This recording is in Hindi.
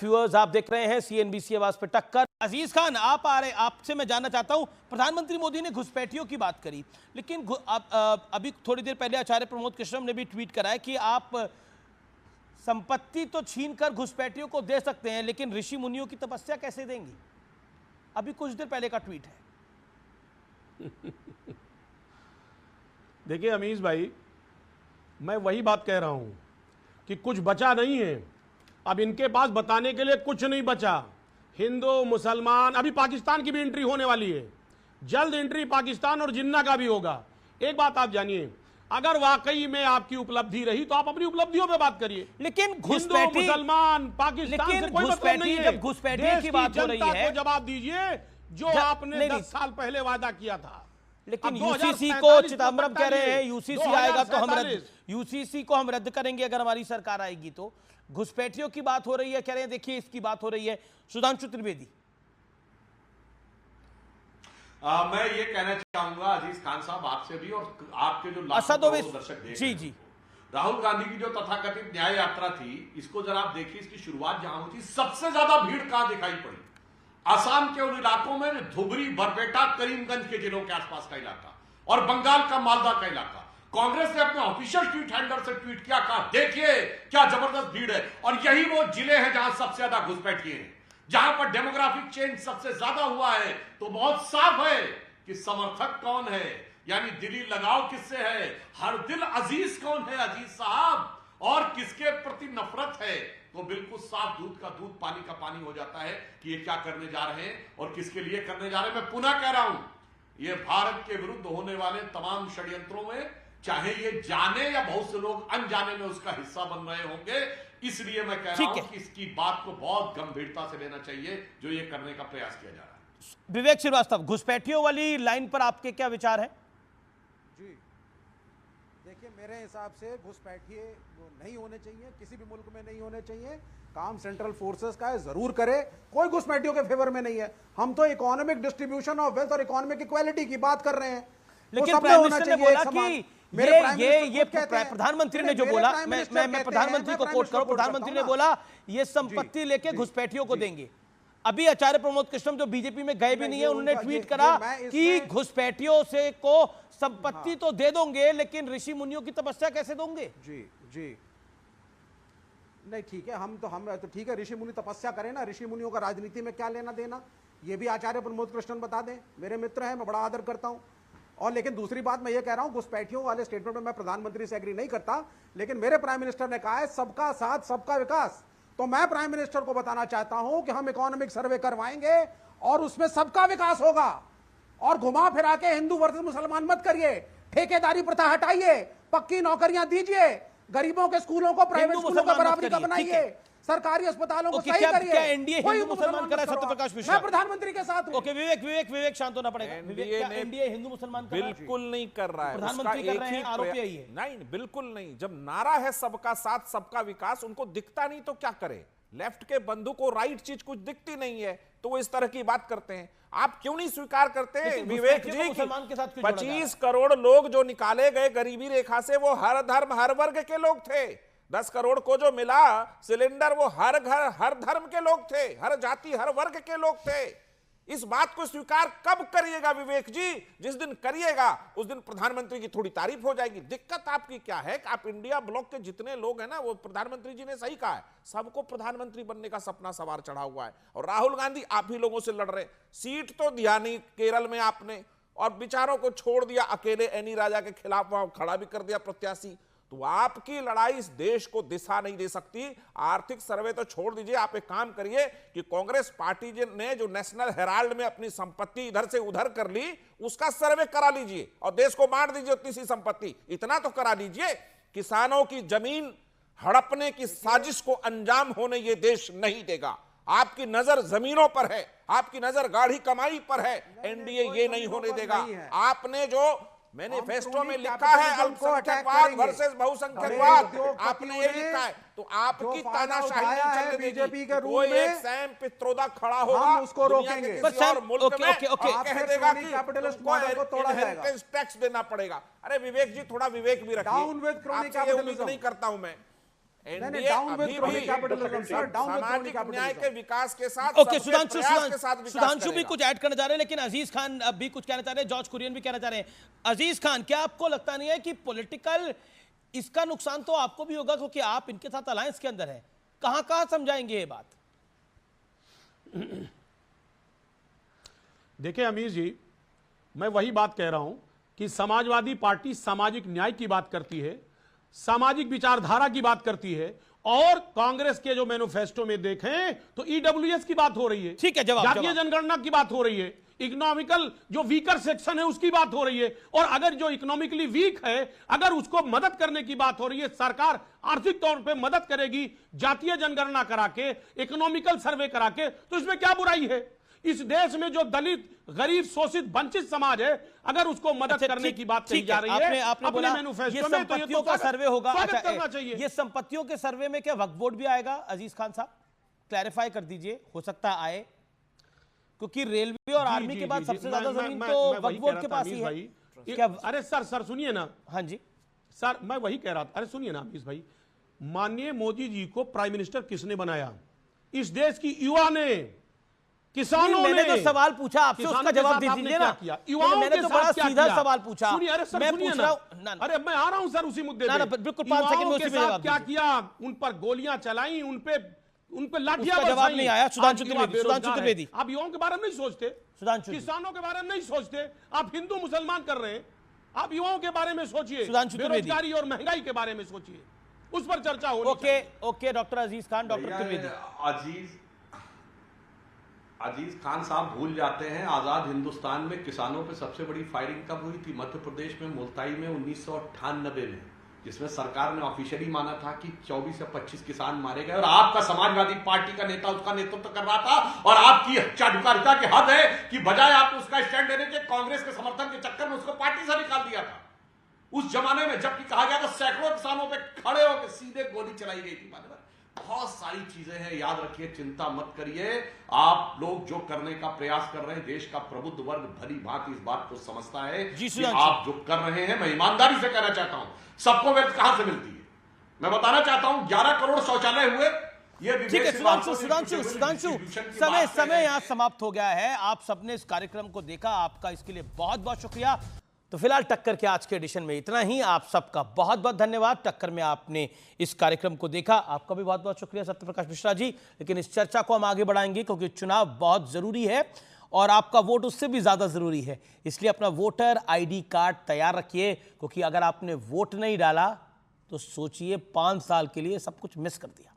व्यूअर्स, आप देख रहे हैं सीएनबीसी आवाज पे टक्कर। अजीज खान, आपसे मैं जानना चाहता हूं, प्रधानमंत्री मोदी ने घुसपैठियों की बात करी, लेकिन अभी थोड़ी देर पहले आचार्य प्रमोद कृष्णम ने भी ट्वीट करा है कि आप संपत्ति तो छीनकर घुसपैठियों को दे सकते हैं, लेकिन ऋषि मुनियों की तपस्या कैसे देंगी? अभी कुछ देर पहले का ट्वीट है। देखिए अमीश भाई, मैं वही बात कह रहा हूं कि कुछ बचा नहीं है। अब इनके पास बताने के लिए कुछ नहीं बचा। हिंदू मुसलमान, अभी पाकिस्तान की भी एंट्री होने वाली है, जल्द एंट्री पाकिस्तान और जिन्ना का भी होगा। एक बात आप जानिए, अगर वाकई में आपकी उपलब्धि रही तो आप अपनी उपलब्धियों पे बात करिए, लेकिन हिंदू मुसलमान पाकिस्तान से कोई मतलब नहीं है। जब घुसपैठी की बात हो रही है, जवाब दीजिए जो आपने 10 साल पहले वादा किया था। लेकिन यूसीसी को चिदम्बरम कह रहे हैं यूसीसी आएगा तो यूसीसी को हम रद्द करेंगे अगर हमारी सरकार आएगी तो। घुसपैठियों की बात हो रही है, कह रहे हैं देखिए इसकी बात हो रही है। सुधांशु त्रिवेदी, मैं ये कहना चाहूंगा अजीज खान साहब आपसे भी और आपके जो लाखों दर्शक देख रहे हैं, राहुल गांधी की जो तथाकथित न्याय यात्रा थी, इसको जरा आप देखिए, इसकी शुरुआत जहां हुई थी, सबसे ज्यादा भीड़ कहां दिखाई पड़ी? असम के उन इलाकों में, धुबरी, बरपेटा, करीमगंज के जिलों के आसपास का इलाका और बंगाल का मालदा का इलाका। कांग्रेस ने अपने ऑफिशियल ट्वीट हैंडल से ट्वीट किया, कहा देखिए क्या जबरदस्त भीड़ है। और यही वो जिले हैं जहां सबसे ज्यादा घुसपैठिए हैं, जहां पर डेमोग्राफिक चेंज सबसे ज्यादा हुआ है। तो बहुत साफ है कि समर्थक कौन है, यानी दिली लगाव किससे है, हर दिल अजीज कौन है अजीज साहब, और किसके प्रति नफरत है। तो बिल्कुल साफ दूध का दूध, पानी का पानी हो जाता है कि ये क्या करने जा रहे हैं और किसके लिए करने जा रहे हैं। मैं पुनः कह रहा हूं, ये भारत के विरुद्ध होने वाले तमाम षड्यंत्रों में, चाहे ये जाने या बहुत से लोग अनजाने में उसका हिस्सा बन रहे होंगे, इसलिए मैं कह रहा हूं कि इसकी बात को बहुत गंभीरता से लेना चाहिए जो ये करने का प्रयास किया जा रहा है। विवेक श्रीवास्तव, घुसपैठियों वाली लाइन पर आपके क्या विचार है? जी देखिए, मेरे हिसाब से घुसपैठिए नहीं होने चाहिए, किसी भी मुल्क में नहीं होने चाहिए। काम सेंट्रल फोर्सेस का है, जरूर करे, कोई घुसपैठियों के फेवर में नहीं है। हम तो इकोनॉमिक डिस्ट्रीब्यूशन ऑफ वेल्थ और इकोनॉमिक इक्वालिटी की बात कर रहे हैं। लेकिन प्राइम मिनिस्टर ने बोला कि ये प्रधानमंत्री ने जो बोला, मैं प्रधानमंत्री को कोट करूं, प्रधानमंत्री ने बोला ये संपत्ति लेके घुसपैठियों को देंगे। अभी आचार्य प्रमोद कृष्णम जो बीजेपी में गए भी नहीं है, उन्होंने ट्वीट करा कि घुसपैठियों से को संपत्ति तो दे दोगे, लेकिन ऋषि मुनियों की तपस्या कैसे दोगे? जी नहीं, ठीक है, हम तो ठीक है, ऋषि मुनि तपस्या करें ना, ऋषि मुनियों का राजनीति में क्या लेना देना, ये भी आचार्य प्रमोद कृष्णन बता दें। मेरे मित्र हैं, मैं बड़ा आदर करता हूं। और लेकिन दूसरी बात मैं ये कह रहा हूं, घुसपैठियों वाले स्टेटमेंट में मैं प्रधानमंत्री से एग्री नहीं करता, लेकिन मेरे प्राइम मिनिस्टर ने कहा है सबका साथ सबका विकास। तो मैं प्राइम मिनिस्टर को बताना चाहता हूं कि हम इकोनॉमिक सर्वे करवाएंगे और उसमें सबका विकास होगा। और घुमा फिरा के हिंदू वर्सेस मुसलमान मत करिए, ठेकेदारी प्रथा हटाइए, पक्की नौकरियां दीजिए, गरीबों के स्कूलों को प्राइवेट स्कूलों का बराबरी का बनाइए, सरकारी अस्पतालों को सही करिए। क्या एनडीए हिंदू मुसलमान कर रहा है? सत्यप्रकाश मिश्रा, मैं प्रधानमंत्री के साथ हूं। ओके, विवेक शांत होना पड़ेगा। एनडीए हिंदू मुसलमान बिल्कुल नहीं कर रहा है, प्रधानमंत्री कर रहे हैं, आरोप यही है। नहीं, बिल्कुल नहीं। जब नारा है सबका साथ सबका विकास, उनको दिखता नहीं तो क्या करे? लेफ्ट के बंधु को राइट चीज कुछ दिखती नहीं है तो वो इस तरह की बात करते हैं। आप क्यों नहीं स्वीकार करते विवेक जी, 25 करोड़ लोग जो निकाले गए गरीबी रेखा से, वो हर धर्म हर वर्ग के लोग थे। 10 करोड़ को जो मिला सिलेंडर, वो हर घर हर धर्म के लोग थे, हर जाति हर वर्ग के लोग थे। इस बात को स्वीकार कब करिएगा विवेक जी? जिस दिन करिएगा उस दिन प्रधानमंत्री की थोड़ी तारीफ हो जाएगी। दिक्कत आपकी क्या है कि आप इंडिया ब्लॉक के जितने लोग हैं ना, वो प्रधानमंत्री जी ने सही कहा है, सबको प्रधानमंत्री बनने का सपना सवार चढ़ा हुआ है। और राहुल गांधी आप ही लोगों से लड़ रहे। सीट तो दिया नहीं केरल में आपने, और बिचारों को छोड़ दिया अकेले, एनी राजा के खिलाफ वहां खड़ा भी कर दिया प्रत्याशी। तो आपकी लड़ाई इस देश को दिशा नहीं दे सकती। आर्थिक सर्वे तो छोड़ दीजिए, आप एक काम करिए कि कांग्रेस पार्टी ने जो नेशनल हेराल्ड में अपनी संपत्ति इधर से उधर कर ली, उसका सर्वे करा लीजिए और देश को बांट दीजिए उतनी सी संपत्ति। इतना तो करा लीजिए, किसानों की जमीन हड़पने की साजिश को अंजाम होने ये देश नहीं देगा। आपकी नजर जमीनों पर है, आपकी नजर गाढ़ी कमाई पर है। एनडीए ये नहीं होने देगा। आपने जो मैनिफेस्टो में लिखा है अल्पसंख्यकवाद वर्सेस बहुसंख्यकवाद, आपने ये लिखा है, तो आपकी तानाशाही नहीं चलने बीजेपी के रूप कोई में एक सैम पित्रोदा खड़ा होगा, हम उसको रोकेंगे। किसी और मुल्क में कह देगा कि कैपिटलिस्ट मॉडल को तोड़ा जाएगा, इनहेरिटेंस टैक्स देना पड़ेगा। अरे विवेक जी, थोड़ा विवेक भी रखिए। आपसे ये उम्मीद नहीं करता हूं मैं। एनडीए down with अभी crony भी capitalism, sir, down with crony सामाजिक न्याय capitalism. के विकास के साथ ओके, सबके प्रयास के साथ विकास सुधांशु भी करेगा। कुछ ऐड करना चाह रहे हैं, लेकिन अजीज खान अब भी कुछ कहना चाह रहे हैं, जॉर्ज कुरियन भी कहना चाह रहे हैं। अजीज खान, क्या आपको लगता नहीं है कि पॉलिटिकल इसका नुकसान तो आपको भी होगा, क्योंकि आप इनके साथ अलायंस के अंदर हैं? कहां समझाएंगे ये बात? देखिए अमीर जी, मैं वही बात कह रहा हूं कि समाजवादी पार्टी सामाजिक न्याय की बात करती है, सामाजिक विचारधारा की बात करती है, और कांग्रेस के जो मैनिफेस्टो में देखें तो ईडब्ल्यूएस की बात हो रही है, ठीक है, जवाब जातीय जनगणना की बात हो रही है, इकोनॉमिकल जो वीकर सेक्शन है उसकी बात हो रही है, और अगर जो इकोनॉमिकली वीक है अगर उसको मदद करने की बात हो रही है, सरकार आर्थिक तौर पे मदद करेगी जातीय जनगणना करा के, इकोनॉमिकल सर्वे करा के, तो इसमें क्या बुराई है? इस देश में जो दलित, गरीब, शोषित, वंचित समाज है, अगर उसको मदद करने की बात कही जा रही है आपने बोला ये संपत्तियों का सर्वे होगा। करना चाहिए। ये संपत्तियों के सर्वे में क्या वक्फ बोर्ड भी आएगा? अजीज खान साहब क्लैरिफाई कर दीजिए, हो सकता है आए, क्योंकि रेलवे और आर्मी के बाद सबसे ज्यादा जमीन तो वक्फ बोर्ड के पास ही है। क्या? अरे सर सुनिए ना। हाँ जी सर, मैं वही कह रहा था। अरे सुनिए ना अमीश भाई, माननीय मोदी जी को प्राइम मिनिस्टर किसने बनाया? इस देश की युवा ने, किसानों ने। मैंने जो सवाल पूछा आपसे उसका जवाब दे दीजिए ना। मैंने तो बड़ा सीधा सवाल पूछा। मैं पूछ रहा हूं। अरे मैं आ रहा हूं सर उसी मुद्दे पे। बिल्कुल 5 सेकंड में उसी पे जवाब क्या किया? उन पर गोलियां चलाई, उन पे लाठियां बरसाई। जवाब नहीं आया। सुधांशु त्रिवेदी, आप युवाओं के बारे में नहीं सोचते, सुधांशु किसानों के बारे में नहीं सोचते, आप हिंदू मुसलमान कर रहे हैं। आप युवाओं के बारे में सोचिए, सुधांशु त्रिवेदी, बेरोजगारी और महंगाई के बारे में सोचिए, उस पर चर्चा होनी। ओके डॉक्टर अजीज खान, डॉक्टर त्रिवेदी। अजीज खान साहब भूल जाते हैं आजाद हिंदुस्तान में किसानों पे सबसे बड़ी फायरिंग कब हुई थी? मध्य प्रदेश में मुल्ताई में 1998 में, जिसमें सरकार ने ऑफिशियली माना था कि 24 या 25 किसान मारे गए, और आपका समाजवादी पार्टी का नेता उसका नेतृत्व कर रहा था, और आपकी चाटुकारिता की हद है कि बजाय आप उसका स्टैंड लेने के कांग्रेस के समर्थन के चक्कर में उसको पार्टी से निकाल दिया था। उस जमाने में जबकि कहा गया था सैकड़ों किसानों पे खड़े होकर सीधे गोली चलाई गई थी। बहुत सारी चीजें हैं, याद रखिए, चिंता मत करिए। आप लोग जो करने का प्रयास कर रहे हैं, देश का प्रबुद्ध वर्ग भली भांति इस बात को समझता है कि आप जो कर रहे हैं, मैं ईमानदारी से कहना चाहता हूं, सबको वेल्थ कहां से मिलती है मैं बताना चाहता हूं। 11 करोड़ शौचालय हुए। ये ठीक है सुधांशु, समय यहां समाप्त हो गया है। आप सबने इस कार्यक्रम को देखा, आपका इसके लिए बहुत बहुत शुक्रिया। तो फिलहाल टक्कर के आज के एडिशन में इतना ही। आप सबका बहुत बहुत धन्यवाद। टक्कर में आपने इस कार्यक्रम को देखा, आपका भी बहुत बहुत शुक्रिया सत्यप्रकाश मिश्रा जी। लेकिन इस चर्चा को हम आगे बढ़ाएंगे, क्योंकि चुनाव बहुत जरूरी है और आपका वोट उससे भी ज्यादा जरूरी है। इसलिए अपना वोटर ID कार्ड तैयार रखिए, क्योंकि अगर आपने वोट नहीं डाला तो सोचिए 5 साल के लिए सब कुछ मिस कर दिया।